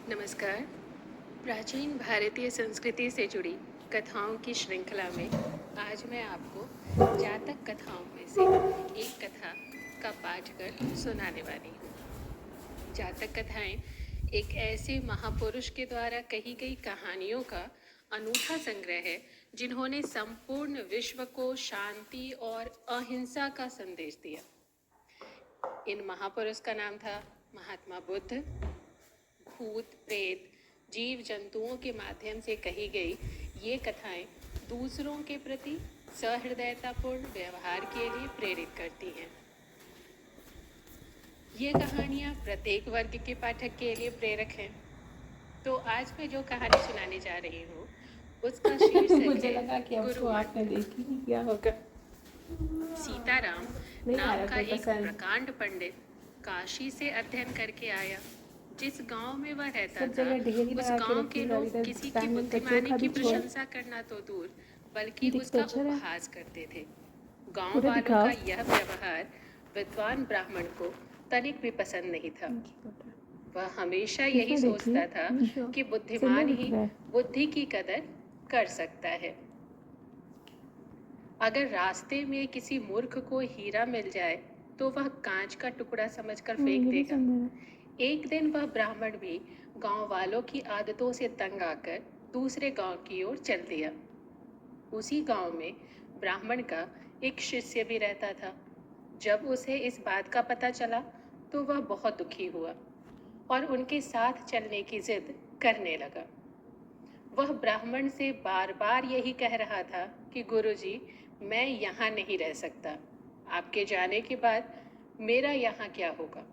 नमस्कार। प्राचीन भारतीय संस्कृति से जुड़ी कथाओं की श्रृंखला में आज मैं आपको जातक कथाओं में से एक कथा का पाठ कर सुनाने वाली हूँ। जातक कथाएं एक ऐसे महापुरुष के द्वारा कही गई कहानियों का अनूठा संग्रह है जिन्होंने संपूर्ण विश्व को शांति और अहिंसा का संदेश दिया। इन महापुरुष का नाम था महात्मा बुद्ध। भूत प्रेत जीव जंतुओं के माध्यम से कही गई ये कथाएं दूसरों के प्रति सहृदयतापूर्ण व्यवहार के लिए प्रेरित करती हैं। ये कहानियां प्रत्येक वर्ग के पाठक के लिए प्रेरक हैं। तो आज मैं जो कहानी सुनाने जा रही हूँ उसका शीर्षक मुझे लगा कि गुरु आपने देखी नहीं, क्या होगा। सीताराम नाम का एक प्रकांड पंडित काशी से अध्ययन करके आया। जिस गांव में वह रहता था उस गांव के लोग किसी की बुद्धिमानी की प्रशंसा करना तो दूर बल्कि उसका उपहास करते थे। गांव वालों का यह व्यवहार विद्वान ब्राह्मण को तनिक भी पसंद नहीं था। वह हमेशा यही सोचता था कि बुद्धिमान ही बुद्धि की कदर कर सकता है। अगर रास्ते में किसी मूर्ख को हीरा मिल जाए तो वह कांच का टुकड़ा समझकर फेंक देगा। एक दिन वह ब्राह्मण भी गांव वालों की आदतों से तंग आकर दूसरे गांव की ओर चल दिया। उसी गांव में ब्राह्मण का एक शिष्य भी रहता था। जब उसे इस बात का पता चला तो वह बहुत दुखी हुआ और उनके साथ चलने की जिद करने लगा। वह ब्राह्मण से बार बार यही कह रहा था कि गुरुजी, मैं यहाँ नहीं रह सकता। आपके जाने के बाद मेरा यहाँ क्या होगा।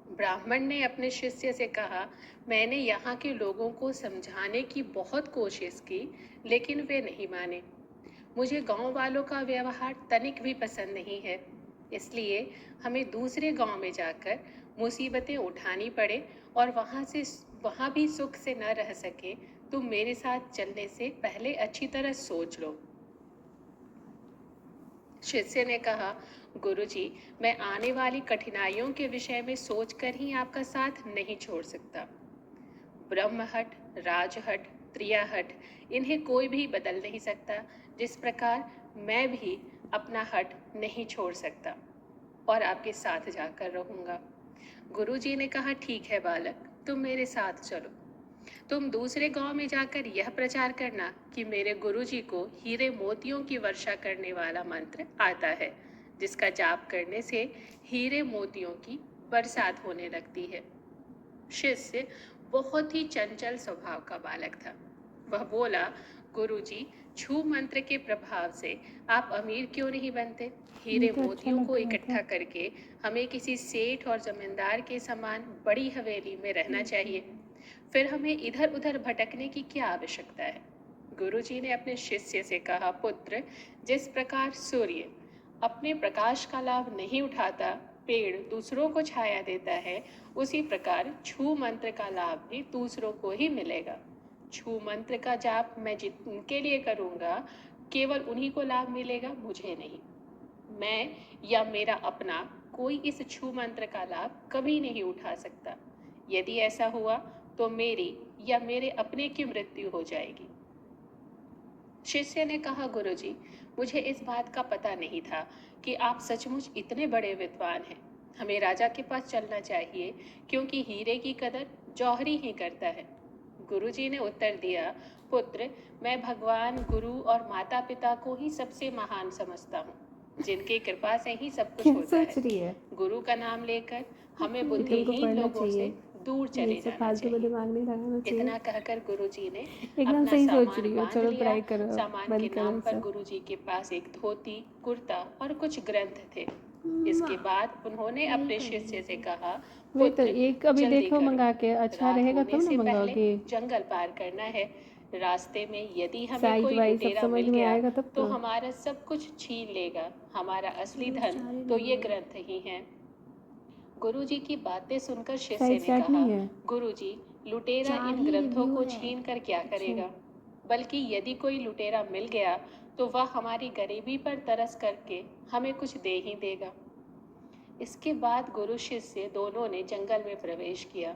ब्राह्मण ने अपने शिष्य से कहा, मैंने यहाँ के लोगों को समझाने की बहुत कोशिश की लेकिन वे नहीं माने। मुझे गांव वालों का व्यवहार तनिक भी पसंद नहीं है, इसलिए हमें दूसरे गांव में जाकर मुसीबतें उठानी पड़े और वहाँ भी सुख से न रह सके। तुम मेरे साथ चलने से पहले अच्छी तरह सोच लो। शिष्य ने कहा, गुरुजी, मैं आने वाली कठिनाइयों के विषय में सोचकर ही आपका साथ नहीं छोड़ सकता। ब्रह्महट, राजहट, त्रियाहट, इन्हें कोई भी बदल नहीं सकता, जिस प्रकार मैं भी अपना हट नहीं छोड़ सकता और आपके साथ जाकर रहूंगा। गुरुजी ने कहा, ठीक है बालक, तुम मेरे साथ चलो। तुम दूसरे गांव में जाकर यह प्रचार करना कि मेरे गुरुजी को हीरे मोतियों की वर्षा करने वाला मंत्र आता है, जिसका जाप करने से हीरे मोतियों की बरसात होने लगती है। शिष्य बहुत ही चंचल स्वभाव का बालक था। वह बोला, गुरुजी, छू मंत्र के प्रभाव से आप अमीर क्यों नहीं बनते? हीरे मोतियों को इकट्ठा करके हमें किसी सेठ और जमींदार के समान बड़ी हवेली में रहना चाहिए। फिर हमें इधर उधर भटकने की क्या आवश्यकता है। गुरुजी ने अपने शिष्य से कहा, पुत्र, जिस प्रकार सूर्य अपने प्रकाश का लाभ नहीं उठाता, पेड़ दूसरों को छाया देता है, उसी प्रकार छू मंत्र का लाभ भी दूसरों को ही मिलेगा। छू मंत्र का जाप मैं जिनके लिए करूंगा, केवल उन्हीं को लाभ मिलेगा, मुझे नहीं। मैं या मेरा अपना कोई इस छू मंत्र का लाभ कभी नहीं उठा सकता। यदि ऐसा हुआ तो मेरी या मेरे अपने की मृत्यु हो जाएगी। शिष्य ने कहा, गुरुजी, मुझे इस बात का पता नहीं था कि आप सचमुच इतने बड़े विद्वान हैं। हमें राजा के पास चलना चाहिए, क्योंकि हीरे की कदर जौहरी ही करता है। गुरुजी ने उत्तर दिया, पुत्र, मैं भगवान, गुरु और माता पिता को ही सबसे महान समझता हूँ, जिनकी कृपा से ही सब कुछ होता है। गुरु का नाम लेकर हमें बुद्धिहीन लोगों से दूर चले जाना चाहिए। इतना कहकर गुरुजी ने अपना सामान बांध लिया। सामान के नाम पर गुरुजी के पास एक धोती, कुर्ता और कुछ ग्रंथ थे। इसके बाद उन्होंने अपने शिष्य से कहा, पुत्र, एक अभी देखो मंगा के, अच्छा रहेगा तो ना मंगाओगे। जंगल पार करना है। रास्ते में यदि हमें कोई लुटेरा मिल गया तो हमारा सब कुछ छीन लेगा। हमारा असली धन तो ये ग्रंथ ही हैं। गुरुजी की बातें सुनकर शिष्य ने कहा, गुरुजी, लुटेरा इन ग्रंथों को छीन कर क्या करेगा? बल्कि यदि कोई लुटेरा मिल गया तो वह हमारी गरीबी पर तरस करके हमें कुछ दे ही देगा। इसके बाद गुरु शिष्य दोनों ने जंगल में प्रवेश किया।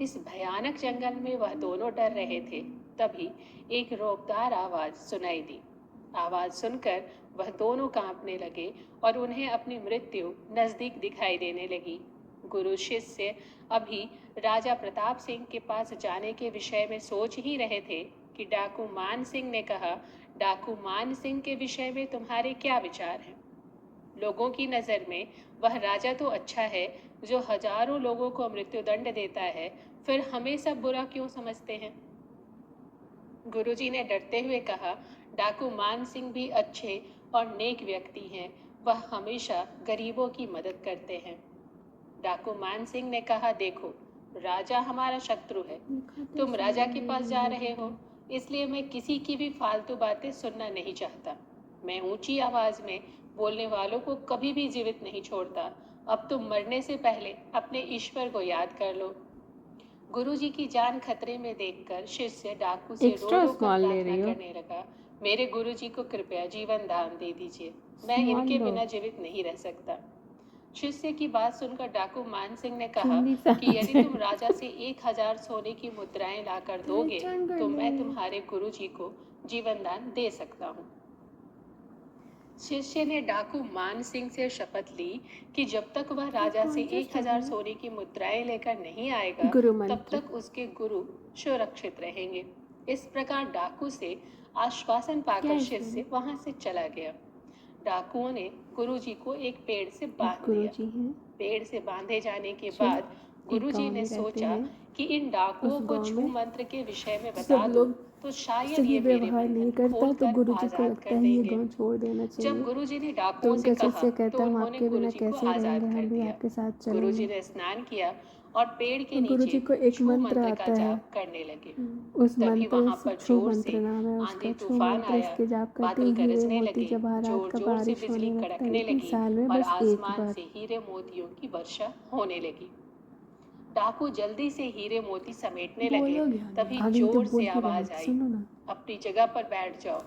इस भयानक जंगल में वह दोनों डर रहे थे। तभी एक रौबदार आवाज सुनाई दी। आवाज सुनकर वह दोनों कांपने लगे और उन्हें अपनी मृत्यु नजदीक दिखाई देने लगी। गुरु शिष्य अभी राजा प्रताप सिंह के पास जाने के विषय में सोच ही रहे थे कि डाकू मान सिंह ने कहा, डाकू मान सिंह के विषय में तुम्हारे क्या विचार हैं? लोगों की नजर में वह राजा तो अच्छा है जो हजारों लोगों को मृत्युदंड देता है, फिर हमें सब बुरा क्यों समझते हैं? गुरुजी ने डरते हुए कहा, डाकू मान सिंह भी अच्छे और नेक व्यक्ति हैं, वह हमेशा गरीबों की मदद करते हैं। डाकू मान सिंह ने कहा, देखो राजा हमारा शत्रु है, तुम राजा के पास जा रहे हो, इसलिए मैं किसी की भी फालतू बातें सुनना नहीं चाहता। मैं ऊंची आवाज में बोलने वालों को कभी भी जीवित नहीं छोड़ता। अब तुम मरने से पहले अपने ईश्वर को याद कर लो। गुरुजी की जान खतरे में देखकर शिष्य डाकू से रो रो कर प्रार्थना करने लगा, मेरे गुरुजी को कृपया जीवन दान दे दीजिए, मैं इनके बिना जीवित नहीं रह सकता। शिष्य की बात सुनकर डाकू मान सिंह ने कहा कि यदि तुम राजा से 1000 सोने की मुद्राएं लाकर दोगे तो मैं तुम्हारे गुरुजी को जीवन दान दे सकता हूँ। शिष्य ने डाकू मान सिंह से शपथ ली कि जब तक वह राजा से 1000 सोने की मुद्राएं लेकर नहीं आएगा तब तक उसके गुरु सुरक्षित रहेंगे। इस प्रकार डाकू से आश्वासन पाकर शिष्य वहां से चला गया। डाकुओं ने गुरुजी को एक पेड़ से बांध दिया। पेड़ से बांधे जाने के बाद गुरुजी ने सोचा कि इन डाकुओं को छू मंत्र के विषय में बता दूं तो शायद ये मेरे बंधन खोलकर आजाद कर देंगे। जब गुरुजी ने डाकुओं से कहा तो उन्होंने गुरुजी को आजाद कर दिया। गुरुजी ने स्नान किया और पेड़ के नीचे छू मंत्र का जाप करने लगे। तभी वहां पर जोर से आंधी तूफान आया, बादल गरजने लगे, जोर जोर से बिजली कड़कने लगी और आसमान से हीरे मोतियों की वर्षा होने लगी। डाकू जल्दी से हीरे मोती समेटने लगे। तभी जोर से आवाज आई, अपनी जगह पर बैठ जाओ,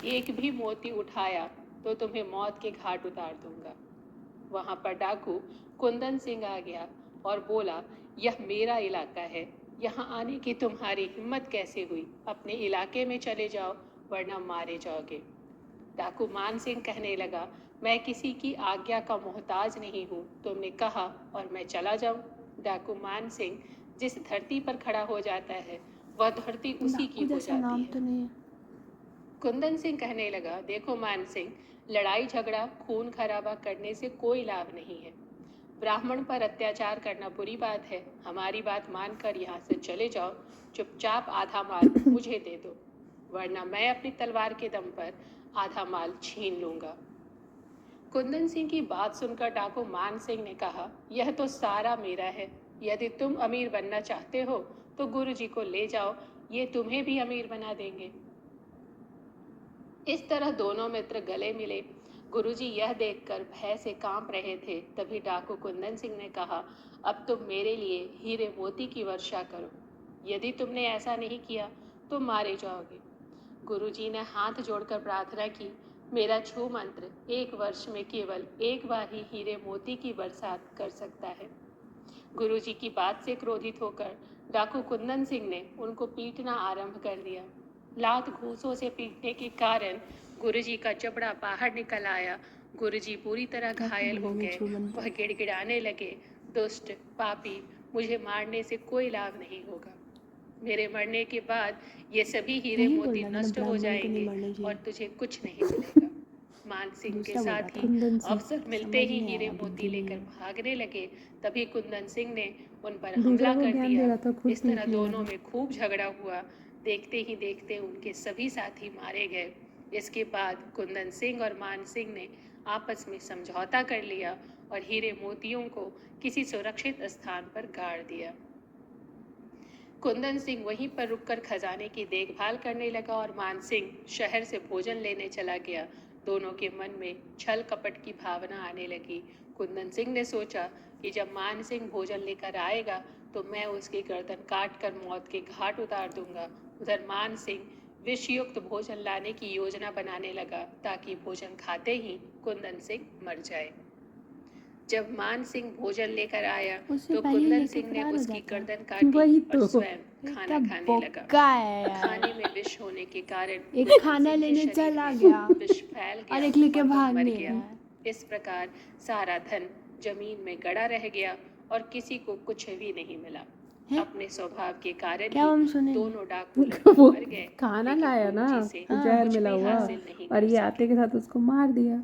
एक भी मोती उठाया तो तुम्हें मौत के घाट उतार दूंगा। वहां पर डाकू कुंदन सिंह आ गया और बोला, यह मेरा इलाका है, यहाँ आने की तुम्हारी हिम्मत कैसे हुई? अपने इलाके में चले जाओ वरना मारे जाओगे। डाकू मान सिंह कहने लगा, मैं किसी की आज्ञा का मोहताज नहीं हूँ, तुमने कहा और मैं चला जाऊं। डाकू मान सिंह जिस धरती पर खड़ा हो जाता है वह धरती उसी की हो जाती है। कुंदन सिंह कहने लगा, देखो मान सिंह, लड़ाई झगड़ा खून खराबा करने से कोई लाभ नहीं है। ब्राह्मण पर अत्याचार करना बुरी बात है। हमारी बात मानकर यहाँ से चले जाओ, चुपचाप आधा माल मुझे दे दो वरना मैं अपनी तलवार के दम पर आधा माल छीन लूंगा। कुंदन सिंह की बात सुनकर डाकू मान सिंह ने कहा, यह तो सारा मेरा है, यदि तुम अमीर बनना चाहते हो तो गुरुजी को ले जाओ, ये तुम्हें भी अमीर बना देंगे। इस तरह दोनों मित्र गले मिले। गुरुजी यह देखकर भय से कांप रहे थे। तभी डाकू कुंदन सिंह ने कहा, अब तुम मेरे लिए हीरे मोती की वर्षा करो, यदि तुमने ऐसा नहीं किया तो मारे जाओगे। गुरुजी ने हाथ जोड़कर प्रार्थना की, मेरा छू मंत्र 1 वर्ष में केवल एक बार ही हीरे मोती की बरसात कर सकता है। गुरुजी की बात से क्रोधित होकर डाकू कुंदन सिंह ने उनको पीटना आरंभ कर दिया। लात घूसों से पीटने के कारण गुरुजी का जबड़ा बाहर निकल आया। गुरुजी पूरी तरह घायल हो गए। वह गिड़गिड़ाने लगे, दुष्ट पापी, मुझे मारने से कोई लाभ नहीं होगा। मेरे मरने के बाद ये सभी हीरे मोती नष्ट हो जाएंगे और तुझे कुछ नहीं मिलेगा। मान सिंह के साथ ही अवसर मिलते ही हीरे मोती लेकर भागने लगे। तभी कुंदन सिंह ने उन पर हमला कर दिया। इस तरह दोनों में खूब झगड़ा हुआ। देखते ही देखते उनके सभी साथी मारे गए। इसके बाद कुंदन सिंह और मान सिंह ने आपस में समझौता कर लिया और हीरे मोतियों को किसी सुरक्षित स्थान पर गाड़ दिया। कुंदन सिंह वहीं पर रुककर खजाने की देखभाल करने लगा और मान सिंह शहर से भोजन लेने चला गया। दोनों के मन में छल कपट की भावना आने लगी। कुंदन सिंह ने सोचा कि जब मान सिंह भोजन लेकर आएगा तो मैं उसकी गर्दन काट कर मौत के घाट उतार दूंगा। उधर मान सिंह विषयुक्त भोजन लाने की योजना बनाने लगा ताकि भोजन खाते ही कुंदन सिंह मर जाए। जब मान सिंह भोजन लेकर आया उससे तो पहले कुंदन लेके सिंह ने फरार हो उसकी जाता। गर्दन काटी वही और तो। स्वयं क्या खाना खाने लगा। बोका है यार। खाने में विष होने के कारण एक कुंदन खाना सिंह के लेने शरीर चला में गया विष फैल और गया एक लेके और वह भाग मर नहीं गया। आया। इस प्रकार सारा धन जमीन में गड़ा रह गया और किसी को कुछ भी नहीं मिला। हैं? अपने स्वभाव के कारण क्या हम ही सुने? दोनों डाकू लगभग वो मर गए, खाना लेकिन लाया गुरु ना, जी से हाँ, जहर कुछ मिला भी हुआ, हासिल नहीं और कर ये सके। आते के साथ उसको मार दिया।